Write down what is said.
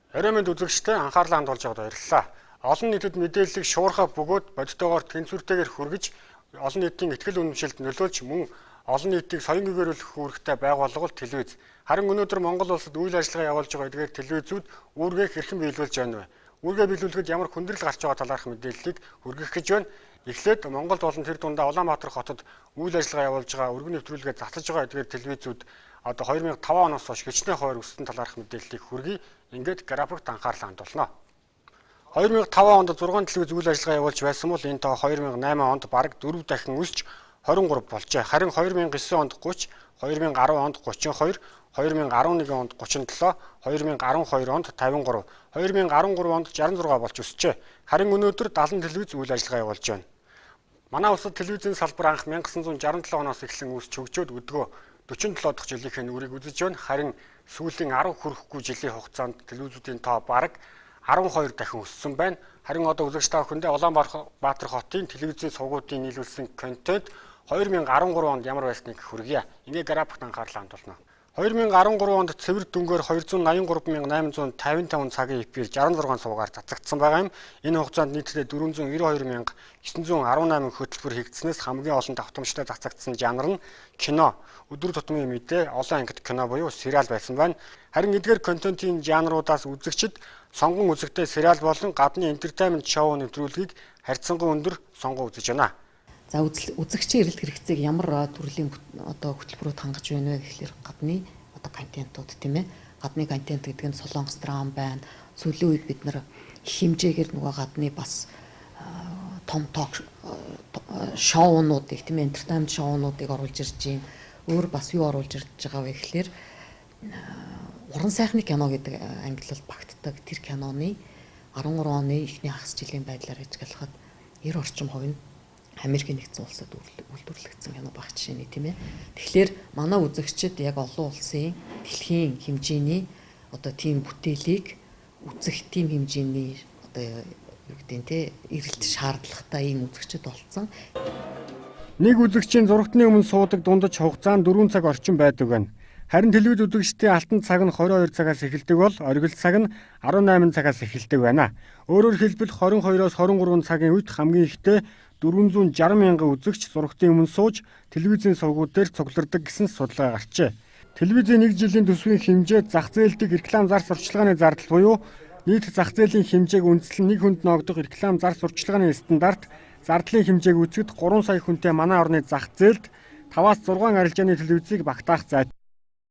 Орой мэнд үзэгчтэй анхаарлаа хандуулж байгаад баярлалаа. Олон нийтэд мэдээллийг шуурхай бөгөөд бодитойгоор тэнцвэртэйгээр хүргэж олон нийтийн ихтгэл үнэмшилд нөлөөлж мөн олон нийтийг соён гэгэрүүлэх үүрэгтэй байгууллага телевиз. Харин өнөөдөр Монгол улсад үйл ажиллагаа явуулж байгаа эдгээр телевизүүд үүргээ хэрхэн биелүүлж байна вэ? Үүргээ биелүүлэхэд ямар хүндрэл гарч байгаа талаарх мэдээллийг хүргэх гэж байна. Эхлээд Монголд болон тэр дундаа Улаанбаатар хотод үйл ажиллагаа явуулж байгаа өргөн нэвтрүүлгээ заслаж байгаа эдгээр телевизүүд одоо 2005 оноос хойш хичнээн хойр өссөн талаарх мэдээллийг хүргэе. Ингээд графикт анхаарлаа хандуулна. 2005 онд 6 телевиз үйл ажиллагаа явуулж байсан бол энэ тоо 2008 онд бараг 4 дахин өсч 23 болжээ. Харин 2009 онд 30, 2010 онд 32, 2011 онд 37, 2012 онд 53, 2013 онд 66 болж өсчээ. Харин өнөөдөр 70 телевиз үйл ажиллагаа явуулж байна. Манай улсад телевизийн салбар анх 1967 оноос эхлэн өсч хөгжөөд өдгөө 47 дахь жилийнхээ үрийг үзэж байна. Харин сүүлийн 10 хүрэхгүй жилийн хугацаанд телевизүүдийн тоо бараг 12 дахин өссөн байна. Харин одоо үзэгч та бүхэндээ Улаанбаатар хотын телевизийн сувгуудын нийлүүлсэн контент 2013 онд ямар байсныг хүргье. Ингээ графикт анхаарлаа хандуулна. 2013 онд цэвэр дүнгээр 283,855 цагийн эфир 66 суугаар цацагдсан байгаа юм. Энэ хугацаанд нийтдээ 492,918 хөтөлбөр хийгдснээс хамгийн олон давтамжтай цацагдсан жанр нь кино, өдөр тутмын мэдээ, олон ангит кино буюу сериал байсан байна. Харин эдгээр контентын жанруудаас үзэгчид сонгон үзэгтэй сериал болон гадны entertainment шоу нэвтрүүлгийг харьцангуй өндөр сонгон үзэж байна. За үзэгчийн эрэлт хэрэгцээг ямар төрлийн одоо хөтөлбөрүүд хангаж байна вэ гэхлээр гадны одоо контентууд тийм ээ. Гадны контент гэдэг нь солонгос драм байна. Сүүлийн үед бид нар хэмжээгээр нөгөө гадны бас том ток шоунуудыг тийм ээ entertainment шоунуудыг оруулж ирж байна. Өөр бас юу оруулж ирж байгаа вэ гэхлээр уран сайхны кино гэдэг ангилалд багтдаг тэр киноны 13 оны эхний хагас жилийн байдлаар ажиглахад 90 орчим хувь нь Америкийн нэгдсэн улсад үйлдвэрлэгдсэн кино баг жишээний тийм ээ. Тэгэхээр манай үзэгчид яг олон улсын дэлхийн хэмжээний одоо тийм бүтээлийг үзэх тийм хэмжээний одоо юу гэдэг нь те эрэлт шаардлагатай ийм үзэгчид олцсон. Нэг үзэгчийн зурагтны өмнө суудаг дундаж хугацаа нь 4 цаг орчим байдаг байна. Харин телевиз үзэгчдийн алтан цаг нь 22 цагаас эхэлдэг бол оргил цаг нь 18 цагаас эхэлдэг байна. Өөрөөр хэлбэл 22-оос 23 цагийн үед хамгийн ихдээ 460 мянган үзэгч зурагтын өмнө сууж телевизийн сувгууд дээр цуглардаг гэсэн судалгаа гарчээ. Телевизийн нэг жилийн төсвийн хэмжээ зах зээлдэг реклам зар сурчлагын зардал буюу нийт зах зээлийн хэмжээг үндэслэн нэг хүнд ногдох реклам зар сурчлагын стандарт зардлын хэмжээг үзэхэд 3 сая хүнтэй манай орны зах зээлд 5-6 арилжааны телевизийг багтаах зай.